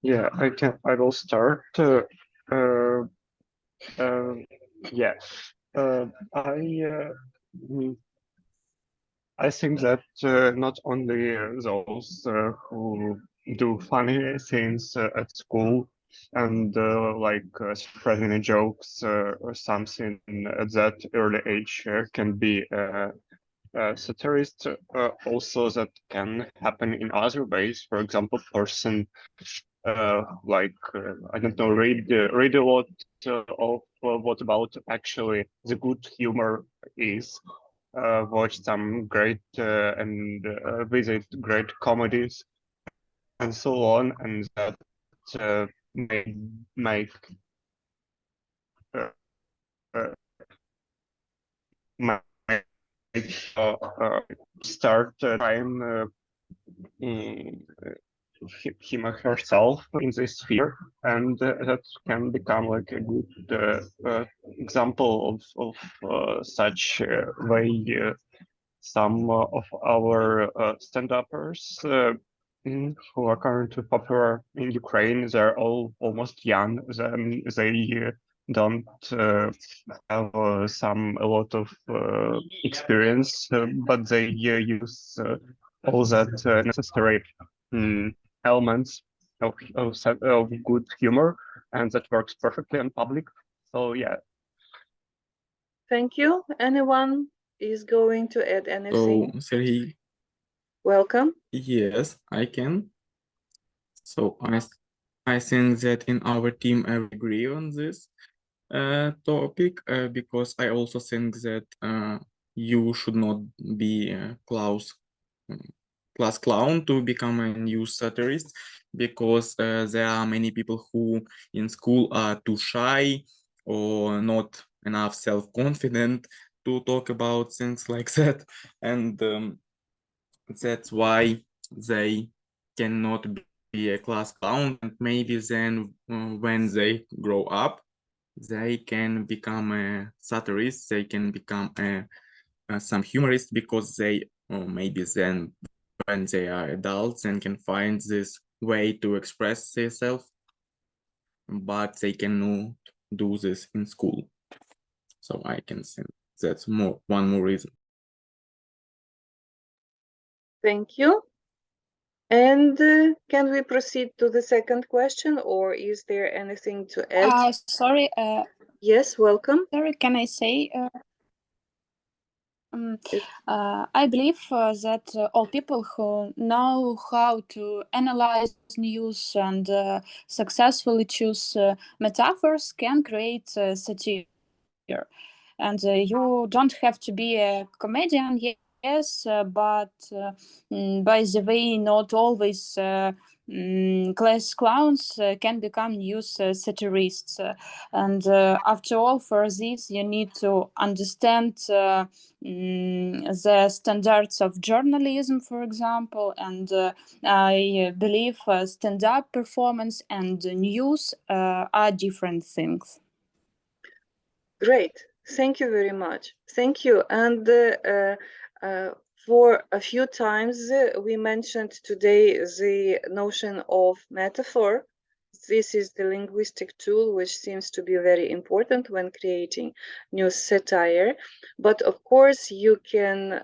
Yeah, I will start. Uh, uh, yeah. Uh, I uh, mm, I think that not only those who do funny things at school and spreading jokes or something at that early age can be satirist. Also, that can happen in other ways. For example, person I don't know, read a lot of what about actually the good humor is. Watch some great and visit great comedies and so on, and that may make uh, uh, make start trying mm, him or herself in this sphere, and that can become like a good example of such way. Some of our stand-uppers who are currently popular in Ukraine, they're all almost young. Then they don't have a lot of experience, but they use all that necessary mm, elements of good humor, and that works perfectly in public. So yeah. Thank you. Anyone is going to add anything? So, Sergey, Welcome. yes, I can. So I think that in our team I agree on this topic because I also think that you should not be a class clown to become a news satirist, because there are many people who in school are too shy or not enough self-confident to talk about things like that, and that's why they cannot be a class clown. And maybe then when they grow up, they can become a satirist, they can become some humorist, because they maybe then when they are adults and can find this way to express themselves, but they cannot do this in school. So I can think that's one more reason. Thank you. And can we proceed to the second question, or is there anything to add? Sorry. Yes, welcome. Sorry, can I say? I believe that all people who know how to analyze news and successfully choose metaphors can create satire. And you don't have to be a comedian, yes, but by the way, not always class clowns can become news satirists. And after all, for this, you need to understand the standards of journalism, for example. And I believe stand-up performance and news are different things. Great. Thank you very much. Thank you. And for a few times, we mentioned today the notion of metaphor. This is the linguistic tool which seems to be very important when creating new satire. But of course, you can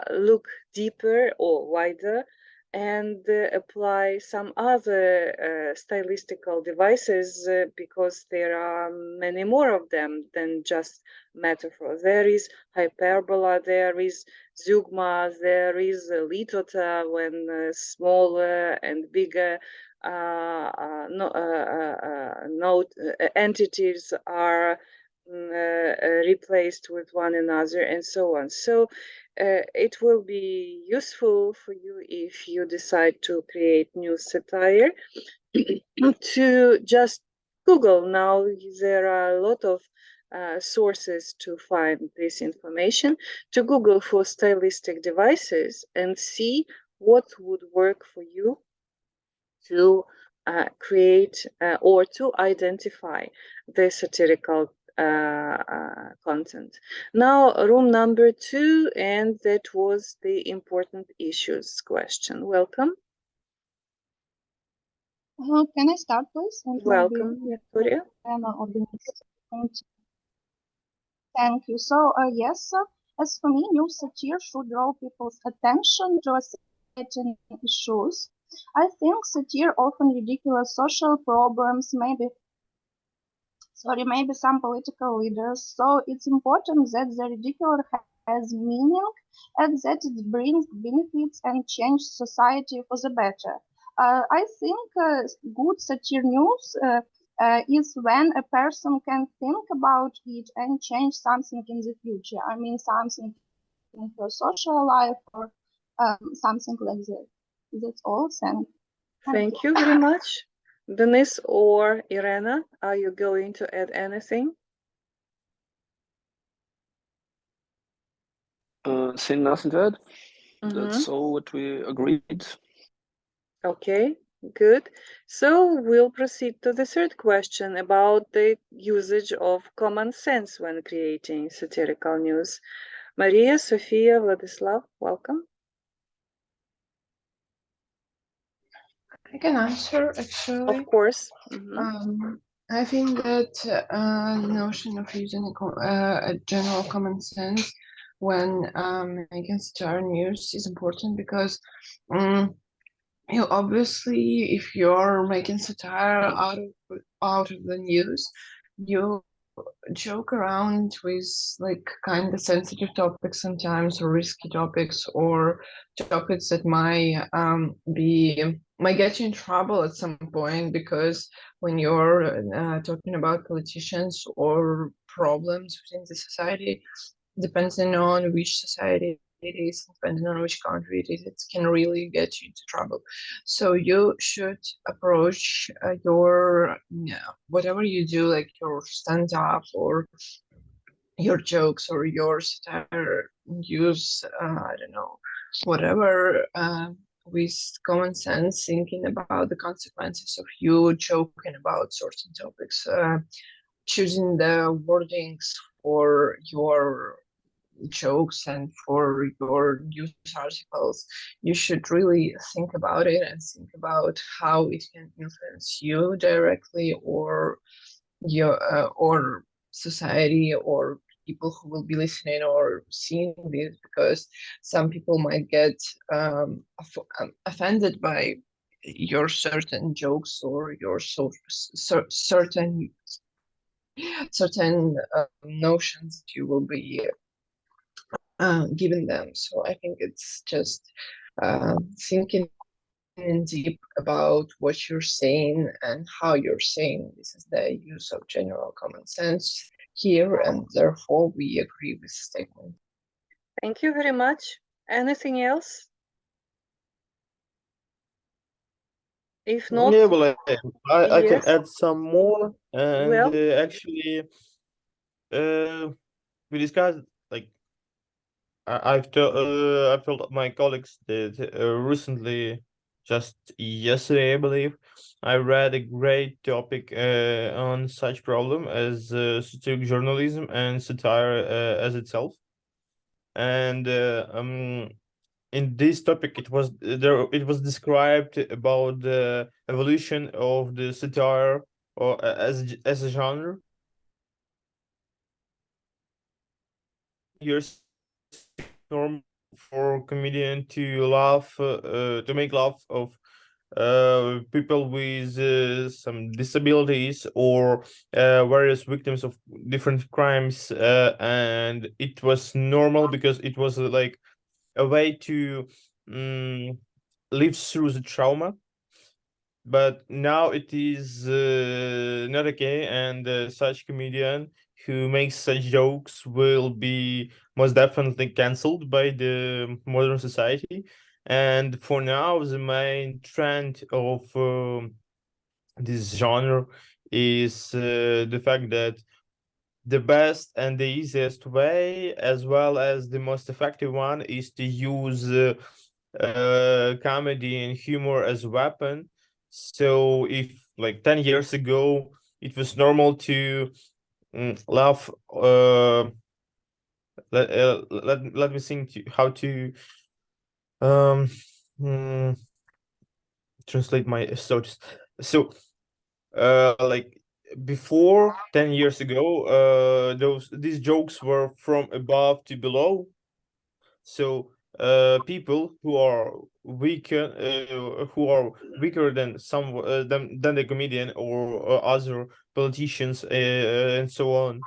look deeper or wider and apply some other stylistical devices because there are many more of them than just metaphor. There is hyperbola, there is zeugma, there is litota when smaller and bigger entities are replaced with one another, and so on. So it will be useful for you if you decide to create new satire to just Google. Now there are a lot of sources to find this information, to Google for stylistic devices and see what would work for you to create or to identify the satirical content. Now, room number 2, and that was the important issues question. Welcome. Can I start, please? And Welcome, Victoria. Anna or Denise. Thank you. So, yes, as for me, news satire should draw people's attention to certain issues. I think satire often ridiculous social problems, maybe some political leaders. So it's important that the ridicule has meaning and that it brings benefits and change society for the better. I think good satire news is when a person can think about it and change something in the future. I mean, something in her social life or something like that. That's all. Thank you very much. Denise or Irena, are you going to add anything? See nothing to add. Mhm. That's all what we agreed. Okay, good. So we'll proceed to the third question about the usage of common sense when creating satirical news. Maria, Sofia, Vladislav, welcome. I can answer actually. Of course. Mhm. I think that the notion of using a general common sense when making satire news is important because you obviously, if you're making satire out of the news, you joke around with like kind of sensitive topics sometimes, or risky topics, or topics that might get you in trouble at some point, because when you're talking about politicians or problems within the society, depending on which society it is, depending on which country it is, it can really get you into trouble. So you should approach your whatever you do, like your stand-up or your jokes or your satire, use I don't know, whatever, with common sense, thinking about the consequences of you joking about certain topics, choosing the wordings for your jokes and for your news articles. You should really think about it and think about how it can influence you directly, or your or society, or people who will be listening or seeing this, because some people might get offended by your certain jokes or your certain notions that you will be given them. So I think it's just thinking in deep about what you're saying and how you're saying. This is the use of general common sense here, and therefore we agree with the statement. Thank you very much. Anything else? If not, Yeah, well, I can yes. add some more, and Well, actually, we discussed, like, I've told my colleagues that recently, just yesterday, I believe, I read a great topic on such problem as satiric journalism and satire as itself, and in this topic it was described about the evolution of the satire, or as a genre. Years normal for comedian to laugh, to make laugh of people with some disabilities, or various victims of different crimes, and it was normal because it was like a way to live through the trauma. But now it is not okay, and such comedian who makes such jokes will be most definitely cancelled by the modern society. And for now, the main trend of this genre is the fact that the best and the easiest way, as well as the most effective one, is to use comedy and humor as a weapon. So if like 10 years ago it was normal to laugh, let me think how to um mm, translate my thoughts. So like before 10 years ago, these jokes were from above to below. So people who are weaker than than the comedian or other politicians and so on,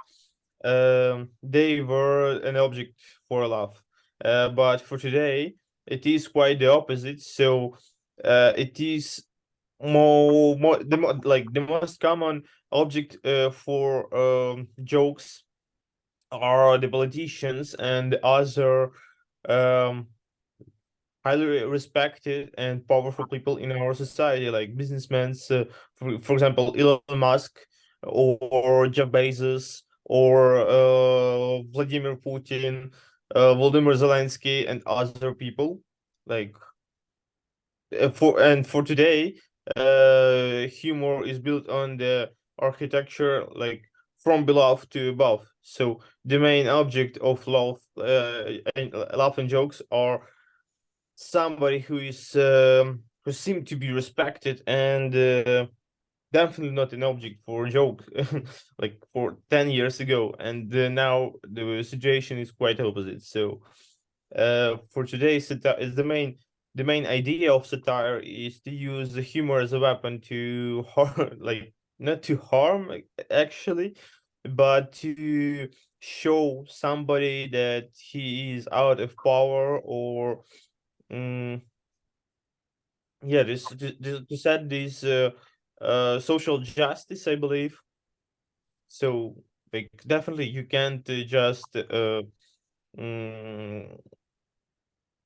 they were an object for a laugh. But for today, it is quite the opposite. So it is like the most common object for jokes are the politicians and other um, highly respected and powerful people in our society, like businessmen, for example, Elon Musk or Jeff Bezos or Vladimir Putin, Volodymyr Zelensky, and other people. Like for today, humor is built on the architecture like from below to above. So the main object of laugh and jokes are somebody who seem to be respected and definitely not an object for a joke like for 10 years ago, and now the situation is quite opposite. So for today, satire is the main idea of satire is to use the humor as a weapon to harm, like not to harm actually, but to show somebody that he is out of power or yeah, to set this social justice, I believe. So like definitely you can't just mm,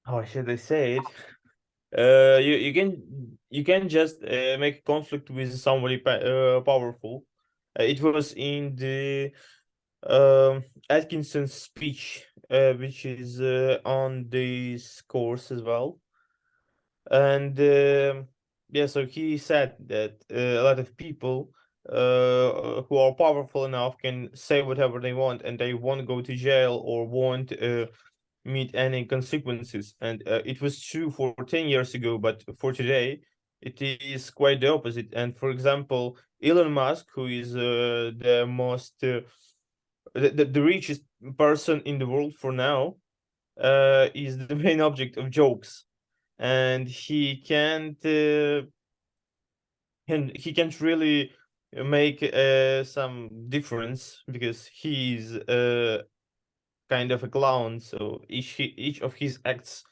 how should I say it? You can just make conflict with somebody powerful. It was in the Atkinson's speech, which is on this course as well. And yeah, so he said that a lot of people who are powerful enough can say whatever they want and they won't go to jail or won't meet any consequences. And it was true for 10 years ago, but for today, it is quite the opposite. And for example, Elon Musk, who is the most the richest person in the world for now, is the main object of jokes, and he can't really make some difference because he's kind of a clown. So each of his acts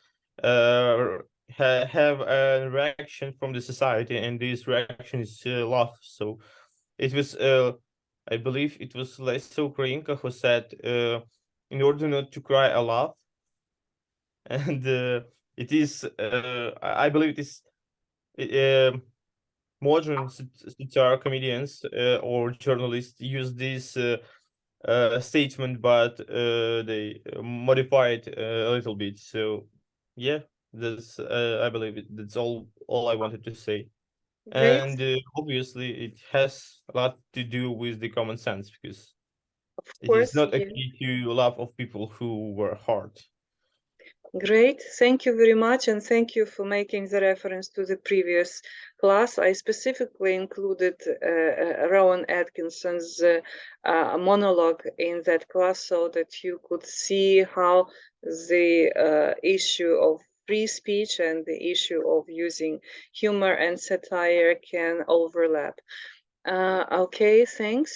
have a reaction from the society, and this reaction is laugh. So it was I believe it was Lesa Ukrainka who said, in order not to cry, I laugh. And it is I believe it is modern satire comedians or journalists use this statement, but they modify it a little bit. So yeah, that's I believe that's all I wanted to say. Great. And obviously it has a lot to do with the common sense, because Of it is course, not yeah. okay to laugh of people who were hard. Great. Thank you very much. And thank you for making the reference to the previous class. I specifically included Rowan Atkinson's monologue in that class so that you could see how the issue of free speech and the issue of using humor and satire can overlap. Okay, thanks.